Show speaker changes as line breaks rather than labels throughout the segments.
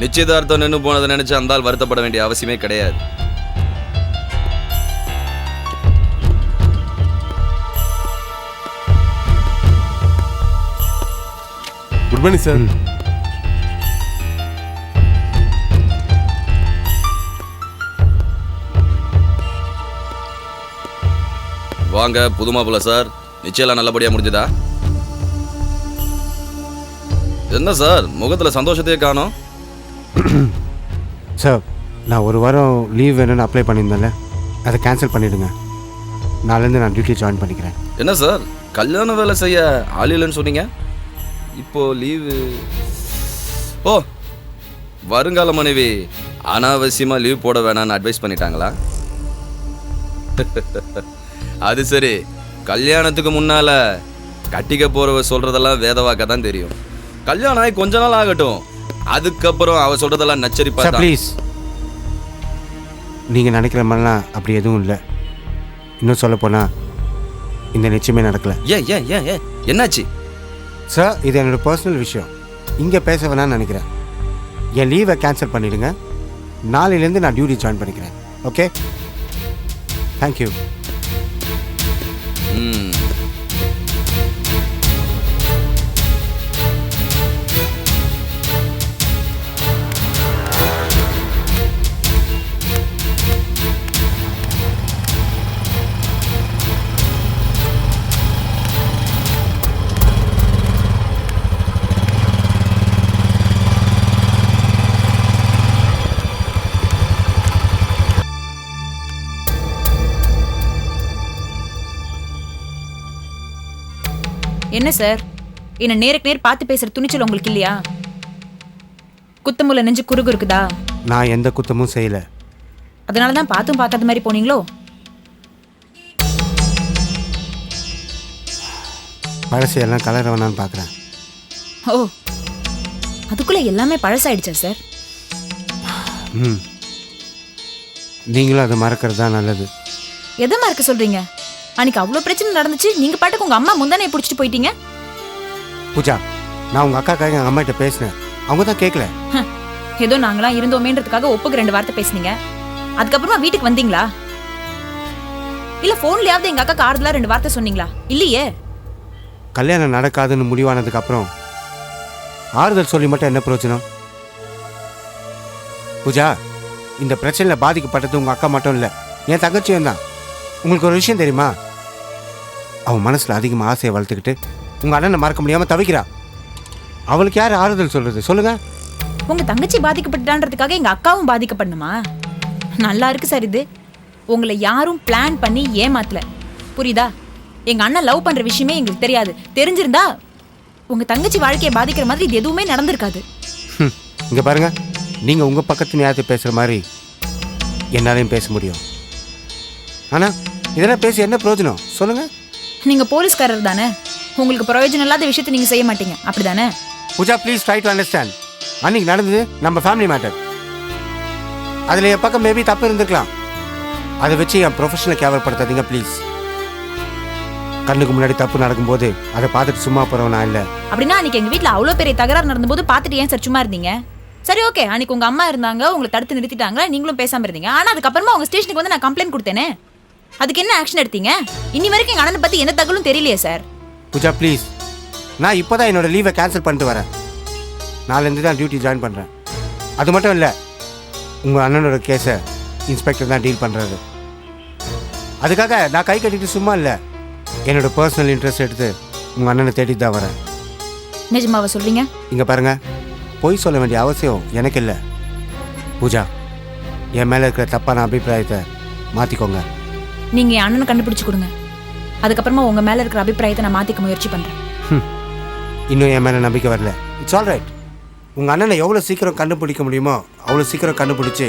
நிச்சயதார்த்தம் நின்று போனதை நினைச்சு அந்த ஆள் வருத்தப்பட வேண்டிய அவசியமே கிடையாது.
Good morning sir.
வாங்க புது மாப்பிள்ள சார். நிச்சயம் நல்லபடியா முடிஞ்சதா? என்ன சார் முகத்துல சந்தோஷத்தையே காணோம்?
சார் நான் ஒரு வாரம் லீவ் வேணும்னு அப்ளை பண்ணியிருந்தேன்ல, அதை கேன்சல் பண்ணிவிடுங்க. நாளைலேருந்து நான் டியூட்டி ஜாயின் பண்ணிக்கிறேன்.
என்ன சார் கல்யாண வேலை செய்ய ஆள் இல்லைன்னு சொன்னீங்க, இப்போ லீவு? ஓ, வருங்கால மனைவி அனாவசியமாக லீவ் போட வேணான்னு அட்வைஸ் பண்ணிட்டாங்களா? அது சரி, கல்யாணத்துக்கு முன்னால கட்டிக்க போறவ சொல்றதெல்லாம் வேதவாக்க தான் தெரியும். கல்யாணம் ஆகி கொஞ்ச நாள் ஆகட்டும், அதுக்கப்புறம் அவ சொல்றதெல்லாம் நச்சரிப்பா.
ப்ளீஸ், நீங்கள் நினைக்கிற மாதிரிலாம் அப்படி எதுவும் இல்லை. இன்னும் சொல்ல போனால் இந்த நிச்சயமே நடக்கலை.
ஏன் ஏன் ஏன் ஏன் என்னாச்சு
சார்? இது என்னோடய பர்சனல் விஷயம், இங்கே பேச வேணான்னு நினைக்கிறேன். என் லீவை கேன்சல் பண்ணிவிடுங்க. நாளையிலேருந்து நான் டியூட்டி ஜாயின் பண்ணிக்கிறேன். Okay, thank you.
என்ன சார், என்ன நேருக்கு நேர் பார்த்து பேசுற துணிச்சல் உங்களுக்கு இல்லையா? குத்தமுள்ள நெஞ்சு குறுகு இருக்குதா?
நான் எந்த குத்தமும் செய்யல.
அதனாலதான் பார்த்தும் பார்க்காத மாதிரி போனீங்களோ?
பழசையெல்லாம் கலர வேணான்னு பார்க்குறேன்.
ஓ, அதுக்குள்ள எல்லாமே பழசாயிடுச்சா சார்?
நீங்களும் அதை மறக்கிறது தான் நல்லது.
எதை மறக்க சொல்றீங்க? அன்னைக்கு அவ்வளோ பிரச்சனை நடந்துச்சு, நீங்க பாட்டுக்கு உங்க அம்மா முந்தானே பிடிச்சிட்டு போயிட்டீங்க.
பூஜா, நான் உங்க அக்காக்காக எங்கள் அம்மா கிட்ட பேசினேன், அவங்க தான் கேட்கல.
ஏதோ நாங்களாம் இருந்தோமேன்றதுக்காக ஒப்புக்கு 2 வார்த்தை பேசுனீங்க. அதுக்கப்புறமா வீட்டுக்கு வந்தீங்களா? இல்ல போன்லயாவது எங்க அக்காக்கு ஆறுதலா 2 வார்த்தை சொன்னீங்களா? இல்லையே.
கல்யாணம் நடக்காதுன்னு முடிவானதுக்கு அப்புறம் ஆறுதல் சொல்லி மட்டும் என்ன பிரயோஜனம்? பூஜா, இந்த பிரச்சனையில் பாதிக்கப்பட்டது உங்க அக்கா மட்டும் இல்லை, என் தங்கச்சியும் தான். உங்களுக்கு ஒரு விஷயம் தெரியுமா? அவன் மனசில் அதிகமாக ஆசையை வளர்த்துக்கிட்டு உங்கள் அண்ணனை மறக்க முடியாமல் தவிக்கிறா. அவளுக்கு யார் ஆறுதல் சொல்கிறது சொல்லுங்க?
உங்க தங்கச்சி பாதிக்கப்பட்டான்றதுக்காக எங்க அக்காவும் பாதிக்கப்படணுமா? நல்லா இருக்கு சார் இது. உங்களை யாரும் பிளான் பண்ணி ஏமாத்தல, புரியுதா? எங்க அண்ணன் லவ் பண்ற விஷயமே எங்களுக்கு தெரியாது. தெரிஞ்சிருந்தா உங்க தங்கச்சி வாழ்க்கையை பாதிக்கிற மாதிரி இது எதுவுமே நடந்திருக்காது.
இங்கே பாருங்க, நீங்கள் உங்கள் பக்கத்து நியாயத்தை பேசுகிற மாதிரி என்னாலையும் பேச முடியும். ஆனால் இதெல்லாம் பேசி என்ன பிரயோஜனம் சொல்லுங்க?
நீங்க போலீஸ்காரர் தானே, உங்களுக்கு பிரயோஜனம் இல்லாத விஷயத்தை நீங்க செய்ய மாட்டீங்க, அப்படிதானே?
Pooja, please try to understand. அன்னைக்கு நடந்தது நம்ம ஃபேமிலி மேட்டர். அதில் என் பக்கம் மேபி தப்பு இருந்திருக்கலாம். அதை வச்சு என் ப்ரொஃபஷனை கேவலப்படுத்தாதீங்க ப்ளீஸ். கண்ணுக்கு முன்னாடி தப்பு நடக்கும்போது அதை பார்த்துட்டு சும்மா போகிறவன் நான் இல்லை.
அப்படின்னா அன்னைக்கு எங்கள் வீட்டில் அவ்வளோ பெரிய தகராறு நடந்தபோது பார்த்துட்டு ஏன் சார் சும்மா இருந்தீங்க? சரி, ஓகே, அன்னைக்கு உங்கள் அம்மா இருந்தாங்க, உங்களை தடுத்து நிறுத்திட்டாங்க, நீங்களும் பேசாமல் இருந்தீங்க. ஆனால் அதுக்கப்புறமா உங்கள் ஸ்டேஷனுக்கு வந்து நான் கம்ப்ளைண்ட் கொடுத்தேனே, அதுக்கு என்ன ஆக்ஷன் எடுத்தீங்க? இன்னி வரைக்கும் எங்கள் அண்ணனை பற்றி எந்த தகவலும் தெரியலையே சார்.
பூஜா ப்ளீஸ், நான் இப்போ தான் என்னோடய லீவை கேன்சல் பண்ணிட்டு வரேன். நாளைலேருந்து தான் டியூட்டி ஜாயின் பண்ணுறேன். அது மட்டும் இல்லை, உங்கள் அண்ணனோட கேஸை இன்ஸ்பெக்டர் தான் டீல் பண்ணுறாரு. அதுக்காக நான் கை கட்டிட்டு சும்மா இல்லை, என்னோடய பர்சனல் இன்ட்ரெஸ்ட் எடுத்து உங்கள் அண்ணனை தேடிட்டு தான் வரேன்.
நிஜமாவா சொல்றீங்க?
இங்கே பாருங்க, பொய் சொல்ல வேண்டிய அவசியம் எனக்கு இல்லை. பூஜா, என் மேலே இருக்கிற தப்பான அபிப்பிராயத்தை மாற்றிக்கோங்க.
நீங்கள் என் அண்ணனை கண்டுபிடிச்சி கொடுங்க, அதுக்கப்புறமா உங்கள் மேலே இருக்கிற அபிப்பிராயத்தை நான் மாற்றிக்க முயற்சி பண்ணுறேன்.
இன்னும் என் மேலே நம்பிக்கை வரல. It's all right. உங்கள் அண்ணனை எவ்வளோ சீக்கிரம் கண்டுபிடிக்க முடியுமோ அவ்வளோ சீக்கிரம் கண்டுபிடிச்சி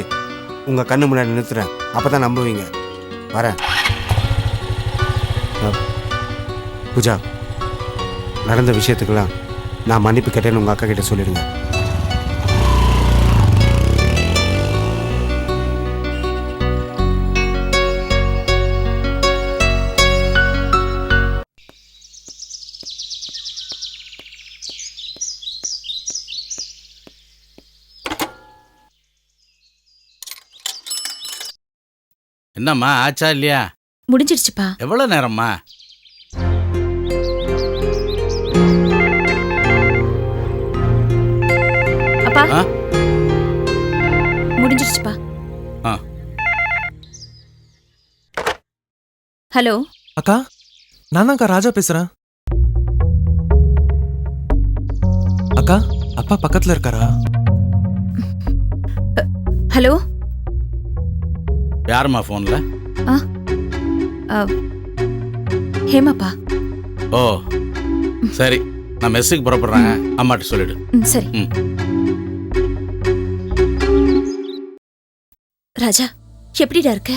உங்கள் கண்ணு முன்னாடி நிறுத்துறேன். அப்போ தான் நம்புவீங்க. வரேன். பூஜா, நடந்த விஷயத்துக்கெல்லாம் நான் மன்னிப்பு கேட்டேன்னு உங்கள் அக்கா கிட்ட சொல்லிடுங்க.
என்னம்மா ஆச்சா இல்லையா?
முடிஞ்சிடுச்சுப்பா.
எவ்வளவு நேரம்மா?
அப்பா
ஆ?
முடிஞ்சிடுச்சுப்பா.
ஆ.
ஹலோ
அக்கா, நான் தான்க்கா ராஜா பேசுறேன். அக்கா, அப்பா பக்கத்துல இருக்காரா?
ஹலோ.
யாரும்மா போன்ல?
ஹேமாப்பா.
ஓ சரி, நான் மெஸ்ஸுக்கு புறப்படுறேன், அம்மாட்ட சொல்லிடு.
சரி.
ம்.
ராஜா, எப்படிடா இருக்க?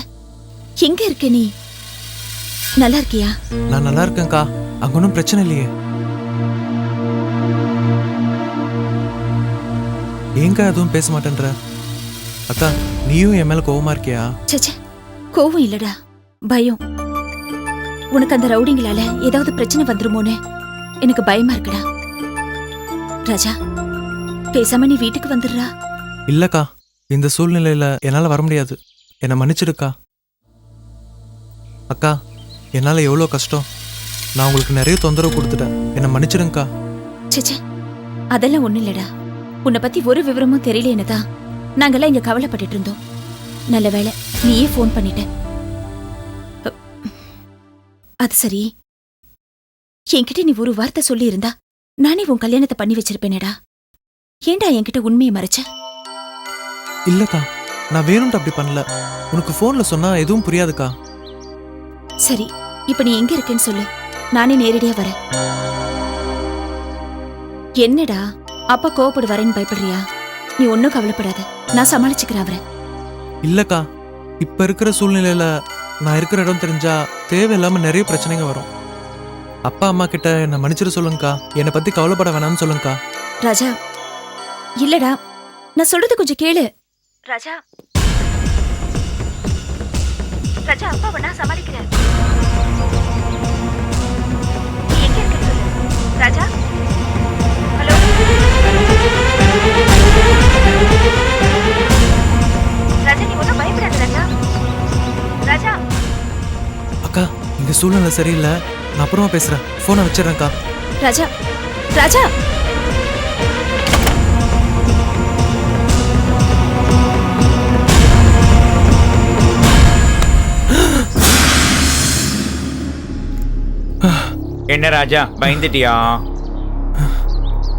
எங்க இருக்க நீ? நல்லா இருக்கியா?
நான் நல்லா இருக்கேன்க்கா, அங்க ஒன்றும் பிரச்சனை இல்லையே. ஏங்க எதுவும் பேச மாட்டேன்ற? அக்கா, நீயும் என் மேல கோவமா இருக்கியா?
சச்சே, கோவம் இல்லடா, பயம். உனக்கு அந்த ரவுடிங்களால ஏதாவது பிரச்சனை வந்துருமோன்னு எனக்கு பயமா இருக்குடா. ராஜா, பேசாம நீ வீட்டுக்கு வந்துடுறா.
இல்லக்கா, இந்த சூழ்நிலையில என்னால வர முடியாது. என்னை மன்னிச்சிடுக்கா. அக்கா, என்னால எவ்வளோ கஷ்டம். நான் உங்களுக்கு நிறைய தொந்தரவு கொடுத்துட்டேன். என்னை மன்னிச்சிடுங்கக்கா.
சச்சே, அதெல்லாம் ஒண்ணு இல்லடா. உன்னை பத்தி ஒரு விவரமும் தெரியலேன்னு தான் நாங்கெல்லாம் இங்க கவலைப்பட்டுட்டு இருந்தோம். நல்ல வேளை நீயே ஃபோன் பண்ணிட்ட. அது சரி, என்கிட்ட நீ ஒரு வார்த்தை சொல்லி இருந்தா நானே உன் கல்யாணத்தை பண்ணி வச்சிருப்பேனேடா. ஏண்டா என்கிட்ட உண்மையை மறைச்ச?
இல்லக்கா, நான் வேணும்ட்டு அப்படி பண்ணல. உனக்கு ஃபோன்ல சொன்னா எதுவும் புரியாதுக்கா.
சரி, இப்ப நீ எங்க இருக்கேன்னு சொல்லு, நானே நேரடியா வரேன். என்னடா அப்பா கோவப்படுவாரேன்னு பயப்படுறியா? நீ ஒன்னும் கவலைப்படாத, நான் சமாளிச்சுக்கிறேன் அவரை.
இல்லக்கா, இப்ப இருக்கிற சூழ்நிலையில நான் இருக்கிற இடம் தெரிஞ்சா தேவையில்லாம நிறைய பிரச்சனைங்க வரும். அப்பா அம்மா கிட்ட என்னை மன்னிச்சிட சொல்லுங்கக்கா. என்னை பத்தி கவலைப்பட வேணாம்னு சொல்லுங்கக்கா.
ராஜா, இல்லடா, நான் சொல்றது கொஞ்சம் கேளு. ராஜா, ராஜா, அப்பாவை நான் சமாளிக்கிறேன். நீ எங்க இருக்கேன்னு சொல்லு. ராஜா, ஹலோ. ராஜா, நீ ஒன்றும் பயப்படாத ராஜா. ராஜா.
அக்கா, இந்த சூழ்நிலை சரியில்லை. நான் அப்புறமா பேசுறேன். போனை வச்சிடறேன்க்கா.
ராஜா, ராஜா.
என்ன ராஜா, பயந்துட்டியா?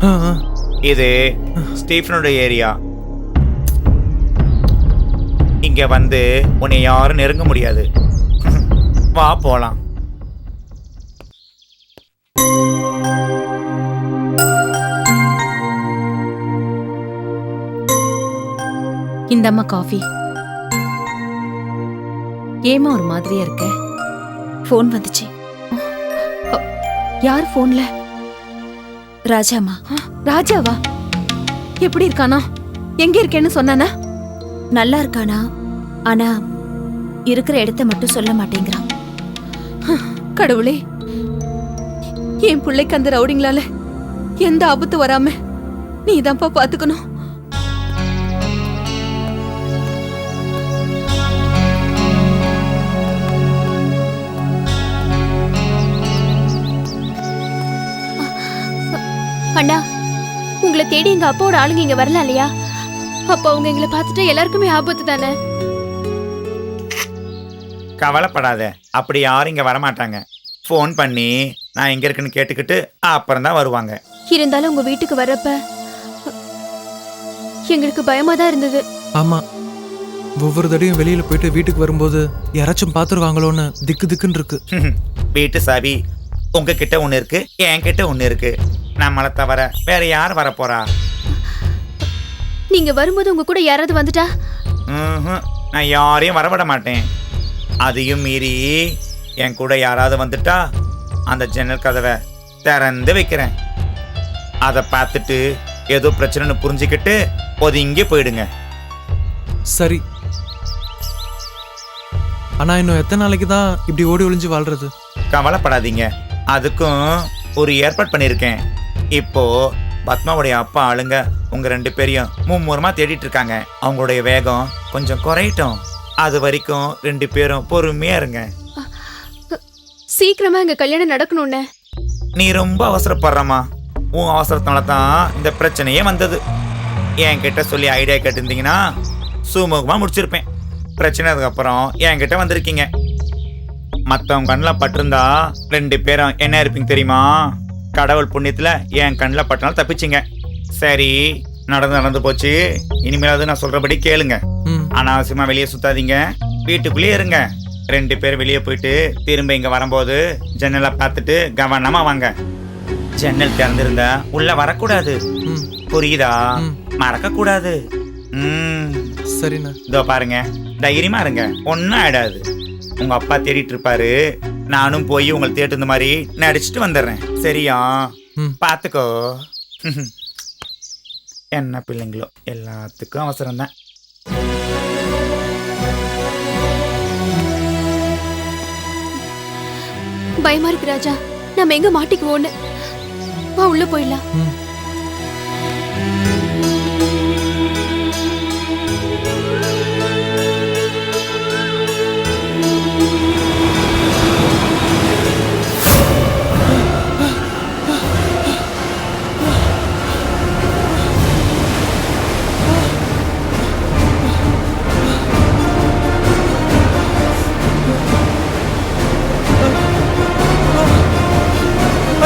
ஆ, ஆ.
இது ஸ்டீஃபனோட ஏரியா. இங்க வந்து உன்னை யாரும் நெருங்க முடியாது. வா போலாம்.
இந்தம்மா காஃபி. ஏமா ஒரு மாதிரியா இருக்க?
ஃபோன் வந்துச்சு.
யார் போன்ல?
ராஜாமா.
ராஜாவா? எப்படி இருக்கானா? எங்க இருக்கேன்னு சொன்னானா?
நல்லா இருக்கானா, ஆனா இருக்கிற இடத்த மட்டும் சொல்ல மாட்டேங்கிறான்.
கடவுளே, என் பிள்ளைக்கு அந்த ரவுடிங்களால எந்த ஆபத்து வராம நீதான்ப்பா பாத்துக்கணும்.
அண்ணா, உங்களை தேடி எங்க அப்பாவோட ஆளுங்க இங்க வரல இல்லையா? அப்ப அவங்க எங்களை பார்த்துட்டு எல்லாருக்குமே ஆபத்து தானே?
கவலைப்படாத, அப்படி யாரும் இங்க வரமாட்டாங்க. ஃபோன் பண்ணி நான் எங்க இருக்குன்னு கேட்டுக்கிட்டு அப்புறம் தான் வருவாங்க.
இருந்தாலும் உங்க வீட்டுக்கு வர்றப்ப எங்களுக்கு பயமா தான் இருந்தது.
ஆமா, ஒவ்வொரு தடையும் வெளியில போயிட்டு வீட்டுக்கு வரும்போது யாராச்சும் பாத்துருவாங்களோன்னு திக்கு திக்குன்னு இருக்கு.
வீட்டு சாவி உங்ககிட்ட ஒண்ணு இருக்கு, என்கிட்ட ஒண்ணு இருக்கு. நம்மளை தவிர வேற யார் வர போறா?
நீங்க வரும்போது உங்க கூட யாராவது வந்துட்டா?
நான் யாரையும் வரவிட மாட்டேன். அதையும் மீறி என் கூட யாராவது வந்துட்டா அந்த ஜன்னல் கதவை திறந்து வைக்கிறேன். அதை பார்த்துட்டு ஏதோ பிரச்சனைன்னு புரிஞ்சுக்கிட்டு ஒதுங்கி போயிடுங்க.
சரி, ஆனா இன்னும் எத்தனை நாளைக்கு தான் இப்படி ஓடி ஒளிஞ்சு வாழ்றது?
கவலைப்படாதீங்க, அதுக்கும் ஒரு ஏற்பாடு பண்ணியிருக்கேன். இப்போ பத்மாவுடைய அப்பா ஆளுங்க உங்க 2 பேரையும் மும்முரமா தேடிட்டு இருக்காங்க. அவங்களுடைய வேகம் கொஞ்சம் குறையட்டும். அது வரைக்கும் 2 பேரும் பொறுமையா இருங்க.
சீக்கிரமா எங்க கல்யாணம் நடக்கணும்னு.
நீ ரொம்ப அவசரப்படுறமா. உன் அவசரத்தால தான் இந்த பிரச்சனையே வந்தது. என்கிட்ட சொல்லி ஐடியா கேட்டிருந்தீங்கன்னா சுமூகமாக முடிச்சிருப்பேன். பிரச்சனை அதுக்கப்புறம் என்கிட்ட வந்திருக்கீங்க. மற்றவங்க கண்ணில் பட்டிருந்தா 2 பேரும் என்ன இருப்பீங்க தெரியுமா? கடவுள் புண்ணியத்தில் என் கண்ணில் பட்டனால தப்பிச்சிங்க. சரி, நடந்து போச்சு. இனிமேலாவது நான் சொல்கிறபடி கேளுங்க. அனாவசியமாக வெளியே சுத்தாதீங்க, வீட்டுக்குள்ளேயே இருங்க. 2 பேர் வெளியே போயிட்டு திரும்ப இங்கே வரும்போது ஜன்னலை பார்த்துட்டு கவனமாக வாங்க. ஜன்னல் திறந்திருந்தா உள்ள வரக்கூடாது, புரியுதா? மறக்கக்கூடாது.
சரிண்ணா.
இதோ பாருங்க, தைரியமா இருங்க, ஒன்றும் ஆயிடாது. உங்க அப்பா தேடிட்டு இருப்பாரு. நானும் போய் உங்களை தேட்டு இந்த மாதிரி நடிச்சுட்டு வந்துடுறேன். சரியா? பார்த்துக்கோ. என்ன பிள்ளைங்களோ, எல்லாத்துக்கும் அவசரம் தான்.
பயமா இருக்கு ராஜா, நம்ம எங்க மாட்டிக்குவோன்னு. வா உள்ள போயிடலாம்.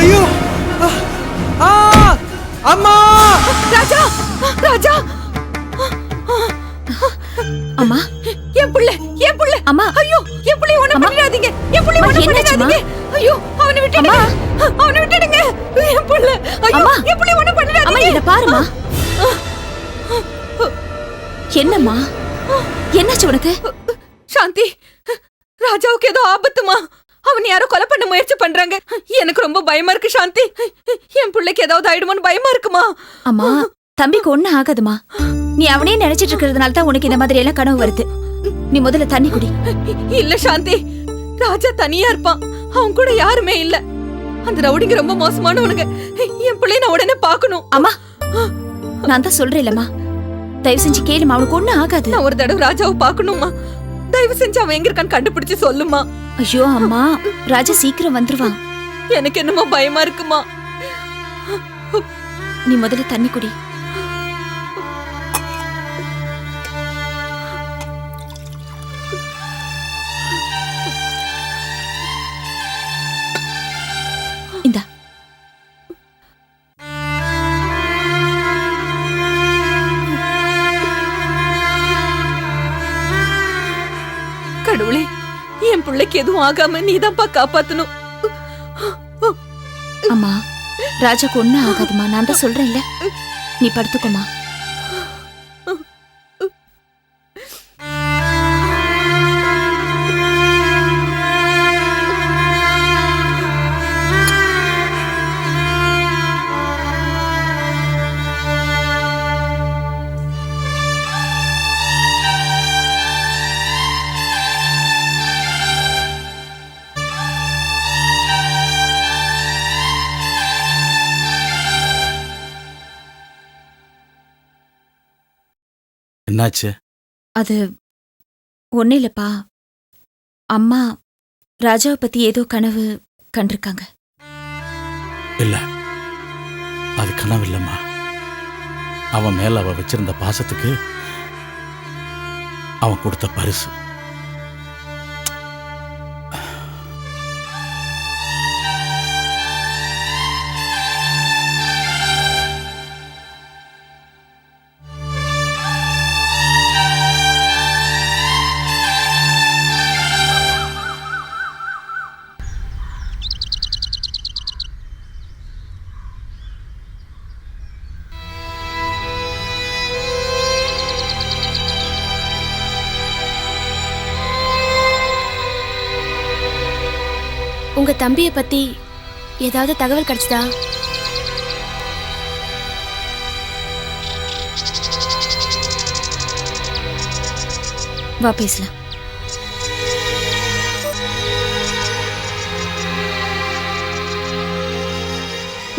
ஐயோ! அம்மா!
ராஜா, ராஜா,
அம்மா,
என் புள்ள, என் புள்ள.
அம்மா,
ஐயோ, என் புள்ளைய ஒண்ணு பண்ணிடாதீங்க. என் புள்ளைய ஒண்ணு பண்ணிடாதீங்க. ஐயோ, அவனை விட்டுடுங்க. அவனை விட்டுடுங்க. என் புள்ள. ஐயோ, என் புள்ளைய ஒண்ணு பண்ணிடாதீங்க.
அம்மா இத பாருமா. என்னம்மா, என்னாச்சு உனக்கு?
சாந்தி, ராஜாவுக்கு ஏதோ ஆபத்துமா. அவன் யாரோ கொலை பண்ண முயற்சி பண்றாங்க. எனக்கு ரொம்ப பயமா இருக்கு சாந்தி. என் பிள்ளைக்கு ஏதாவது ஆயிடுமோன்னு பயமா இருக்குமா.
அம்மா, தம்பிக்கு ஒண்ணு ஆகாதுமா. நீ அவனே நினைச்சிட்டு இருக்கிறதுனால தான் உனக்கு இந்த மாதிரி எல்லாம் கனவு வருது. நீ முதல்ல தண்ணி குடி.
இல்ல சாந்தி, ராஜா தனியா இருப்பான். அவன் கூட யாருமே இல்ல. அந்த ரவுடிங்க ரொம்ப மோசமானவனுங்க. என் பிள்ளைய நான் உடனே பாக்கணும்.
அம்மா, நான் தான் சொல்றேன்லம்மா, தயவு செஞ்சு கேளுமா, அவனுக்கு ஒண்ணு ஆகாது.
நான் ஒரு தடவை ராஜாவை பாக்கணுமா. தயவு செஞ்சு அவன் எங்க இருக்கான்னு கண்டுபிடிச்சு சொல்லுமா.
ஐயோ அம்மா, ராஜா சீக்கிரம் வந்துருவான்.
எனக்கு என்னமோ பயமா இருக்குமா.
நீ முதல்ல தண்ணி குடி. இந்தா.
கடவுளே, என் பிள்ளைக்கு எதுவும் ஆகாம நீதான்ப்பா காப்பாத்தணும்.
அம்மா, ராஜாக்கு ஒண்ணு ஆகாதுமா, நான் தான் சொல்றேன்ல. நீ படுத்துக்கோமா.
என்னாச்சு?
அது ஒன்னும் இல்லப்பா. அம்மா ராஜாவை பத்தி ஏதோ கனவு கண்டிருக்காங்க.
இல்ல, அது கனவு இல்லம்மா. அவன் மேல அவ வச்சிருந்த பாசத்துக்கு அவன் கொடுத்த பரிசு.
உங்க தம்பியை பத்தி ஏதாவது தகவல் கிடைச்சதா?
வா பேசலாம்.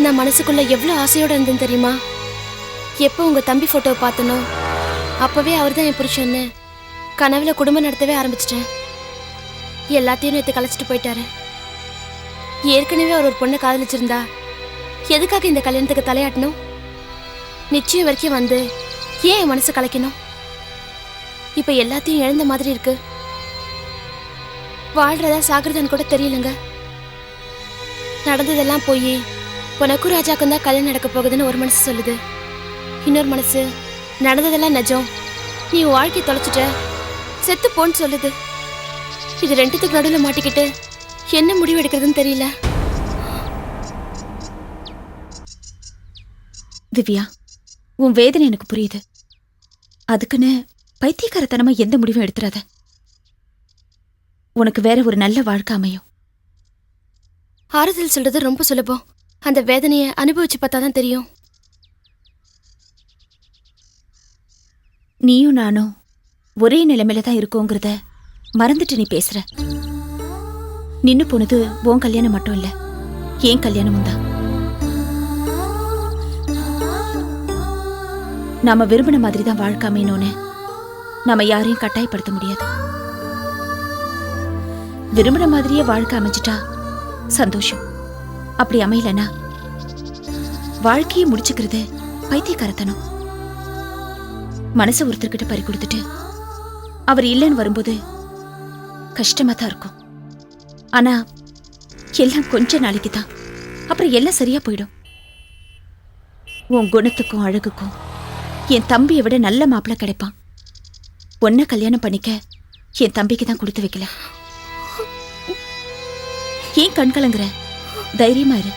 நான் மனசுக்குள்ள எவ்வளவு ஆசையோட இருந்தேன் தெரியுமா? எப்போ உங்க தம்பி போட்டோவை பார்த்தனோ அப்பவே அவர் தான் என் புருஷன்னு கனவுல குடும்பம் நடத்தவே ஆரம்பிச்சிட்டேன். எல்லாத்தையும் நேற்று கலைச்சிட்டு போயிட்டாரு. ஏற்கனவே அவர் ஒரு பொண்ணை காதலிச்சிருந்தா எதுக்காக இந்த கல்யாணத்துக்கு தலையாட்டணும்? நிச்சயம் வரைக்கும் வந்து ஏன் என் மனசு கலைக்கணும்? இப்ப எல்லாத்தையும் இழந்த மாதிரி இருக்கு. வாழ்றதா சாகிறதான்னு கூட தெரியலங்க. நடந்ததெல்லாம் போய் உனக்கும் ராஜாக்கும் தான் கல்யாணம் நடக்க போகுதுன்னு ஒரு மனசு சொல்லுது. இன்னொரு மனசு நடந்ததெல்லாம் நிஜம், நீ உன் வாழ்க்கை தொலைச்சிட்ட, செத்து போன்னு சொல்லுது. இது ரெண்டுத்துக்கு நடுவில் மாட்டிக்கிட்டு என்ன முடிவு எடுக்கிறதுன்னு தெரியல.
திவ்யா, உன் வேதனை எனக்கு புரியுது. அதுக்குன்னு பைத்தியக்காரத்தனமா எந்த முடிவும் எடுத்துறாத. உனக்கு வேற ஒரு நல்ல வாழ்க்கை அமையும்.
ஆறுதல் சொல்றது ரொம்ப சுலபம், அந்த வேதனையை அனுபவிச்சு பார்த்தாதான் தெரியும்.
நீயும் நானும் ஒரே நிலைமையில தான் இருக்கோங்கிறத மறந்துட்டு நீ பேசுற. நின்னு போனது உன் கல்யாணம் மட்டும் இல்ல, ஏன் கல்யாணமும் தான். நாம விரும்பின மாதிரி தான் வாழ்க்கை அமையணும்னு நாம யாரையும் கட்டாயப்படுத்த முடியாது. விரும்பின மாதிரியே வாழ்க்கை அமைஞ்சிட்டா சந்தோஷம். அப்படி அமையலனா வாழ்க்கையை முடிச்சுக்கிறது பைத்தியக்காரத்தனம். மனசை ஒருத்தர்கிட்ட பறி கொடுத்துட்டு அவர் இல்லைன்னு வரும்போது கஷ்டமா தான் இருக்கும். ஆனா எல்லாம் கொஞ்ச நாளைக்கு தான், அப்புறம் எல்லாம் சரியா போயிடும். உன் குணத்துக்கும் அழகுக்கும் என் தம்பியை விட நல்ல மாப்பிள்ளை கிடைப்பான். பொண்ணை கல்யாணம் பண்ணிக்க என் தம்பிக்கு தான் கொடுத்து வைக்கல. ஏன் கண் கலங்குற? தைரியமா இரு.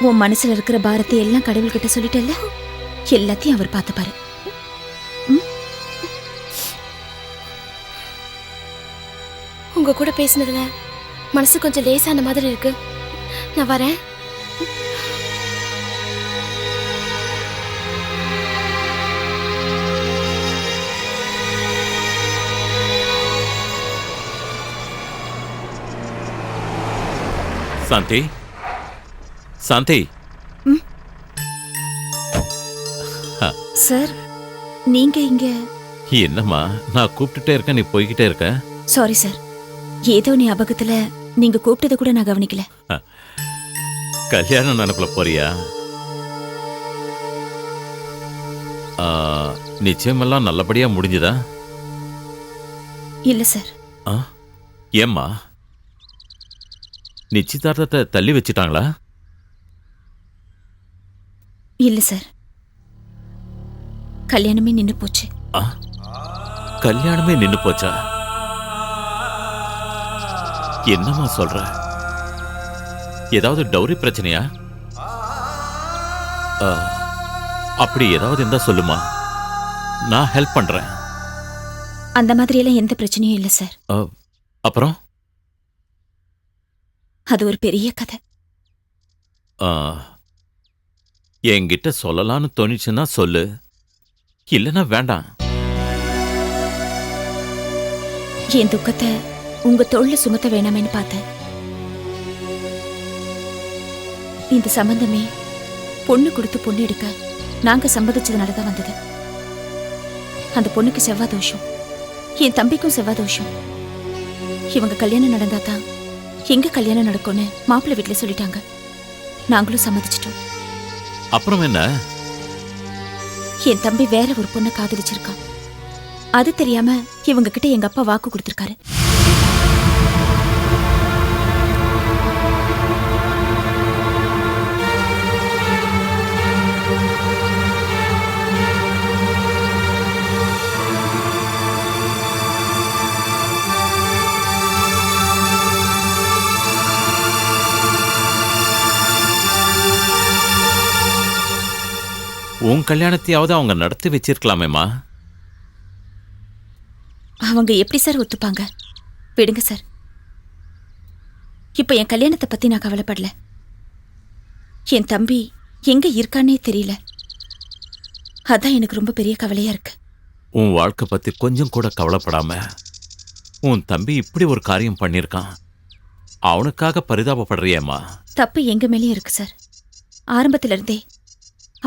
உன் மனசுல இருக்கிற பாரத்தை எல்லாம் கடவுள்கிட்ட சொல்லிட்டல்ல, எல்லாத்தையும் அவர் பார்த்துப்பாரு.
உங்க கூட பேசினதுல மனசு கொஞ்சம் லேசான மாதிரி இருக்கு. நான் வரேன்.
சாந்தி, சாந்தி.
சார், நீங்க இங்க?
என்னம்மா, நான் கூப்பிட்டுட்டே இருக்கேன், நீ போய்கிட்டே இருக்க.
சாரி சார், ஏதோ ஞாபகத்துல நீங்க கூப்பிட்டதை கூட நான் கவனிக்கல.
கல்யாணம் நினைப்புல போறியா? நிச்சயமெல்லாம் நல்லபடியா முடிஞ்சுதா?
இல்ல சார்.
ஏம்மா, நிச்சயதார்த்தத்தை தள்ளி வச்சிட்டாங்களா?
இல்ல சார், கல்யாணமே நின்னு போச்சு.
கல்யாணமே நின்னு போச்சா? என்னம்மா சொல்ற? ஏதாவது டௌரி பிரச்சனையா? அப்படி ஏதாவது இருந்தா சொல்லுமா, நான் ஹெல்ப் பண்றேன்.
அந்த மாதிரியெல்லாம் எந்த பிரச்சனையும் இல்ல சார்.
அப்புறம்
அது ஒரு பெரிய கதை.
என்கிட்ட சொல்லலான்னு தோணிச்சுன்னா சொல்லு, இல்லைன்னா வேண்டாம்.
என் துக்கத்தை உங்க தோள்ல சுமத்த வேணாமேன்னு பார்த்தேன். இந்த சம்பந்தமே பொண்ணு கொடுத்து பொண்ணு எடுக்க நாங்க சம்மதிச்சதுனாலதான் வந்தது. அந்த பொண்ணுக்கு செவ்வாய் தோஷம், என் தம்பிக்கும் செவ்வாய் தோஷம். இவங்க கல்யாணம் நடந்தாதான் எங்க கல்யாணம் நடக்கும்னு மாப்பிள்ளை வீட்டுல சொல்லிட்டாங்க. நாங்களும் சம்மதிச்சிட்டோம்.
அப்புறம் என்ன?
என் தம்பி வேற ஒரு பொண்ணை காதலிச்சிருக்கான். அது தெரியாம இவங்க கிட்ட எங்க அப்பா வாக்கு கொடுத்திருக்காரு.
உன் கல்யாணத்தையாவது அவங்க நடத்தி வச்சிருக்கலாமேம்மா.
அவங்க எப்படி சார் ஒத்துப்பாங்க? விடுங்க சார். இப்ப என் கல்யாணத்தை பத்தி நான் கவலைப்படல. என் தம்பி எங்க இருக்கானே தெரியல. அதான் எனக்கு ரொம்ப பெரிய கவலையா இருக்கு.
உன் வாழ்க்கை பத்தி கொஞ்சம் கூட கவலைப்படாம உன் தம்பி இப்படி ஒரு காரியம் பண்ணிருக்கான், அவனுக்காக பரிதாபப்படுறியேம்மா.
தப்பு எங்க மேலேயும் இருக்கு சார். ஆரம்பத்துல இருந்தே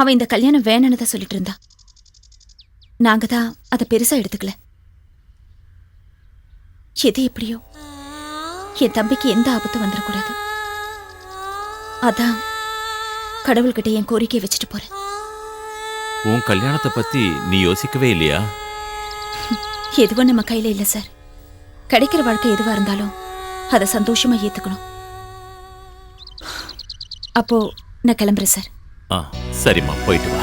அவன் இந்த கல்யாணம் வேணும்னு தான் சொல்லிட்டு இருந்தான். நாங்க தான் அதை பெருசா எடுத்துக்கல. எது எப்படியோ என் தம்பிக்கு எந்த ஆபத்தும் வந்துடக்கூடாது. அதான் கடவுள்கிட்ட என் கோரிக்கையை வச்சுட்டு போறேன்.
உன் கல்யாணத்தை பத்தி நீ யோசிக்கவே இல்லையா?
எதுவும் நம்ம கையில இல்ல சார். கிடைக்கிற வாழ்க்கை எதுவா இருந்தாலும் அதை சந்தோஷமா ஏத்துக்கணும். அப்போ நான் கிளம்புறேன் சார்.
சரிம்மா, போயிட்டு வா.